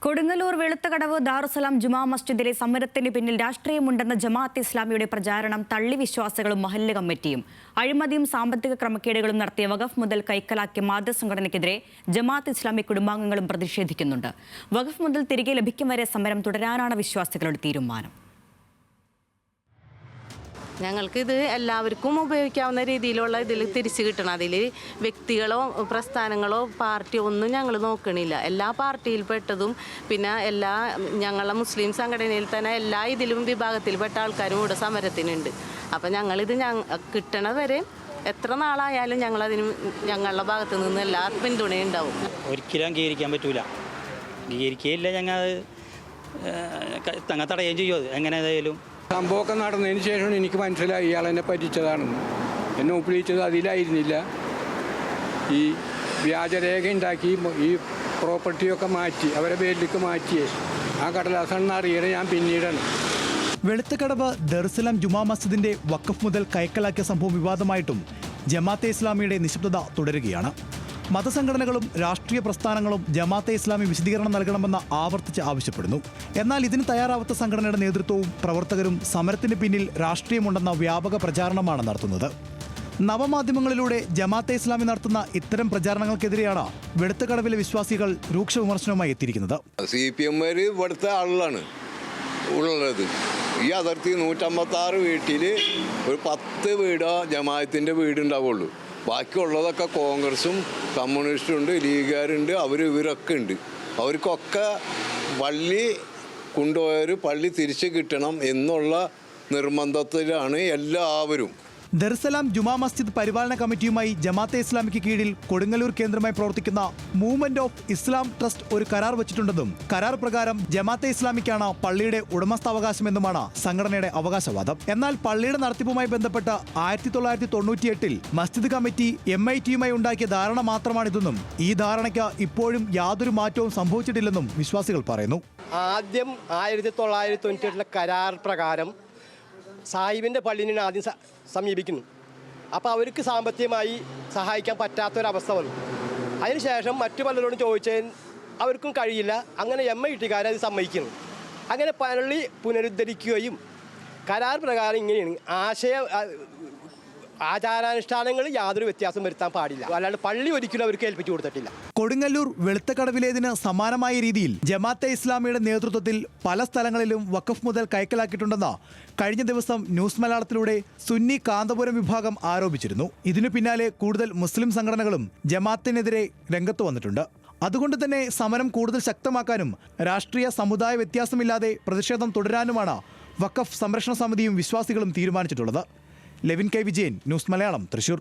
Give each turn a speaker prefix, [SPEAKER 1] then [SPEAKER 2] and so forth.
[SPEAKER 1] കൊടുങ്ങല്ലൂർ വെളുത്തകടവ് ദാറുസലാം ജുമാ മസ്ജിദിലെ സമരത്തിന് പിന്നിൽ രാഷ്ട്രീയമുണ്ടെന്ന ജമാഅത്തെ ഇസ്ലാമിയുടെ പ്രചാരണം തള്ളി വിശ്വാസികളും മഹല്ല് കമ്മിറ്റിയും. അഴിമതിയും സാമ്പത്തിക ക്രമക്കേടുകളും നടത്തിയ വഖഫ് മുതൽ കൈക്കലാക്കിയ മാതൃസംഘടനയ്ക്കെതിരെ ജമാഅത്തെ ഇസ്ലാമി കുടുംബാംഗങ്ങളും പ്രതിഷേധിക്കുന്നുണ്ട്. വഖഫ് മുതൽ തിരികെ ലഭിക്കും വരെ സമരം തുടരാനാണ് വിശ്വാസികളുടെ തീരുമാനം.
[SPEAKER 2] ഞങ്ങൾക്കിത് എല്ലാവർക്കും ഉപയോഗിക്കാവുന്ന രീതിയിലുള്ള ഇതിൽ തിരിച്ചു കിട്ടണം. അതിൽ വ്യക്തികളോ പ്രസ്ഥാനങ്ങളോ പാർട്ടിയോ ഒന്നും ഞങ്ങൾ നോക്കണില്ല. എല്ലാ പാർട്ടിയിൽപ്പെട്ടതും പിന്നെ ഞങ്ങളെ മുസ്ലിം സംഘടനയിൽ തന്നെ എല്ലാ ഇതിലും വിഭാഗത്തിൽപ്പെട്ട ആൾക്കാരും ഇവിടെ സമരത്തിനുണ്ട്. അപ്പം ഞങ്ങളിത് കിട്ടണ വരെ എത്ര നാളായാലും ഞങ്ങളതിന് ഞങ്ങളുടെ ഭാഗത്തു നിന്ന് എല്ലാ പിന്തുണയുണ്ടാവും.
[SPEAKER 3] ഒരിക്കലും അംഗീകരിക്കാൻ പറ്റൂല. അംഗീകരിക്കുകയില്ല. ഞങ്ങൾ തടയുകയും ചെയ്യും. അത് എങ്ങനെ ഏതായാലും
[SPEAKER 4] സംഭവമൊക്കെ നടന്നതിന് ശേഷം എനിക്ക് മനസ്സിലായി ഇയാൾ എന്നെ പറ്റിച്ചതാണെന്ന്. എന്നെ ഒപ്പിടിച്ചത് അതിലായിരുന്നില്ല. ഈ വ്യാജരേഖ ഉണ്ടാക്കി ഈ പ്രോപ്പർട്ടിയൊക്കെ മാറ്റി അവരെ പേരിലേക്ക് മാറ്റിയേ ആ കടലാസെന്ന് അറിയണേ ഞാൻ പിന്നീടാണ്.
[SPEAKER 5] വെളുത്തകടവ് ദാറുസലാം ജുമാ മസ്ജിദിന്റെ വഖഫ് മുതൽ കൈക്കലാക്കിയ സംഭവം വിവാദമായിട്ടും ജമാഅത്തെ ഇസ്ലാമിയുടെ നിശബ്ദത തുടരുകയാണ്. മതസംഘടനകളും രാഷ്ട്രീയ പ്രസ്ഥാനങ്ങളും ജമാഅത്തെ ഇസ്ലാമി വിശദീകരണം നൽകണമെന്ന് ആവർത്തിച്ച് ആവശ്യപ്പെടുന്നു. എന്നാൽ ഇതിന് തയ്യാറാവാത്ത സംഘടനയുടെ നേതൃത്വവും പ്രവർത്തകരും സമരത്തിന് പിന്നിൽ രാഷ്ട്രീയമുണ്ടെന്ന വ്യാപക പ്രചാരണമാണ് നടത്തുന്നത്. നവമാധ്യമങ്ങളിലൂടെ ജമാഅത്തെ ഇസ്ലാമി നടത്തുന്ന ഇത്തരം പ്രചാരണങ്ങൾക്കെതിരെയാണ് വെളുത്തകടവിലെ വിശ്വാസികൾ രൂക്ഷ വിമർശനവുമായി എത്തിയിരിക്കുന്നത്.
[SPEAKER 6] CPM ഇവിടുത്തെ ആളുകളാണ് ഉള്ളത്. ഈ അതിർത്തി 156 വീട്ടിൽ ഒരു 10 വീടോ ജമാഅത്തിൻ്റെ വീടുണ്ടാവുള്ളൂ. ബാക്കിയുള്ളതൊക്കെ കോൺഗ്രസും കമ്മ്യൂണിസ്റ്റും ഉണ്ട്, ലീഗുകാരുണ്ട്, ഇവരൊക്കെ ഉണ്ട്. അവർക്കൊക്കെ പള്ളി കൊണ്ടുപോയവർ പള്ളി തിരിച്ചു കിട്ടണം എന്നുള്ള നിർബന്ധത്തിലാണ് എല്ലാവരും.
[SPEAKER 5] ദാറുസലാം ജുമാ മസ്ജിദ് പരിപാലന കമ്മിറ്റിയുമായി ജമാഅത്തെ ഇസ്ലാമിക്ക് കീഴിൽ കൊടുങ്ങല്ലൂർ കേന്ദ്രമായി പ്രവർത്തിക്കുന്ന മൂവ്മെന്റ് ഓഫ് ഇസ്ലാം ട്രസ്റ്റ് ഒരു കരാർ വച്ചിട്ടുണ്ടെന്നും കരാർ പ്രകാരം ജമാഅത്തെ ഇസ്ലാമിക്കാണ് പള്ളിയുടെ ഉടമസ്ഥാവകാശമെന്നുമാണ് സംഘടനയുടെ അവകാശവാദം. എന്നാൽ പള്ളിയുടെ നടത്തിപ്പുമായി ബന്ധപ്പെട്ട് 1998 മസ്ജിദ് കമ്മിറ്റി MIT-യുമായി ഉണ്ടാക്കിയ ധാരണ മാത്രമാണിതെന്നും ഈ ധാരണയ്ക്ക് ഇപ്പോഴും യാതൊരു മാറ്റവും സംഭവിച്ചിട്ടില്ലെന്നും വിശ്വാസികൾ പറയുന്നു.
[SPEAKER 7] ആദ്യം 1998 കരാർ പ്രകാരം സാഹിബിൻ്റെ പള്ളിനെ ആദ്യം സമീപിക്കുന്നു. അപ്പോൾ അവർക്ക് സാമ്പത്തികമായി സഹായിക്കാൻ പറ്റാത്തൊരവസ്ഥ വന്നു. അതിനുശേഷം മറ്റു പലരോടും ചോദിച്ചാൽ അവർക്കും കഴിയില്ല. അങ്ങനെ MIT-കാരെ അത് സമ്മതിക്കുന്നു. അങ്ങനെ പള്ളി പുനരുദ്ധരിക്കുകയും കരാർ പ്രകാരം ഇങ്ങനെയാണ് ആചാരാനുഷ്ഠാനങ്ങൾ യാതൊരു വ്യത്യാസം വരുത്താൻ പാടില്ല. അല്ലാണ്ട് പള്ളി ഒരിക്കലും അവർക്ക് ഏൽപ്പിച്ചു കൊടുത്തിട്ടില്ല.
[SPEAKER 5] കൊടുങ്ങല്ലൂർ വെളുത്തകടവിലേതിന് സമാനമായ രീതിയിൽ ജമാഅത്തെ ഇസ്ലാമിയുടെ നേതൃത്വത്തിൽ പല സ്ഥലങ്ങളിലും വഖഫ് മുതൽ കൈക്കലാക്കിയിട്ടുണ്ടെന്ന് കഴിഞ്ഞ ദിവസം ന്യൂസ് മലയാളത്തിലൂടെ സുന്നി കാന്തപുരം വിഭാഗം ആരോപിച്ചിരുന്നു. ഇതിനു പിന്നാലെ കൂടുതൽ മുസ്ലിം സംഘടനകളും ജമാഅത്തിനെതിരെ രംഗത്ത് വന്നിട്ടുണ്ട്. അതുകൊണ്ട് തന്നെ സമരം കൂടുതൽ ശക്തമാക്കാനും രാഷ്ട്രീയ സമുദായ വ്യത്യാസമില്ലാതെ പ്രതിഷേധം തുടരാനുമാണ് വഖഫ് സംരക്ഷണ സമിതിയും വിശ്വാസികളും തീരുമാനിച്ചിട്ടുള്ളത്. Levin K Vijayan, news Malayalam, Thrissur.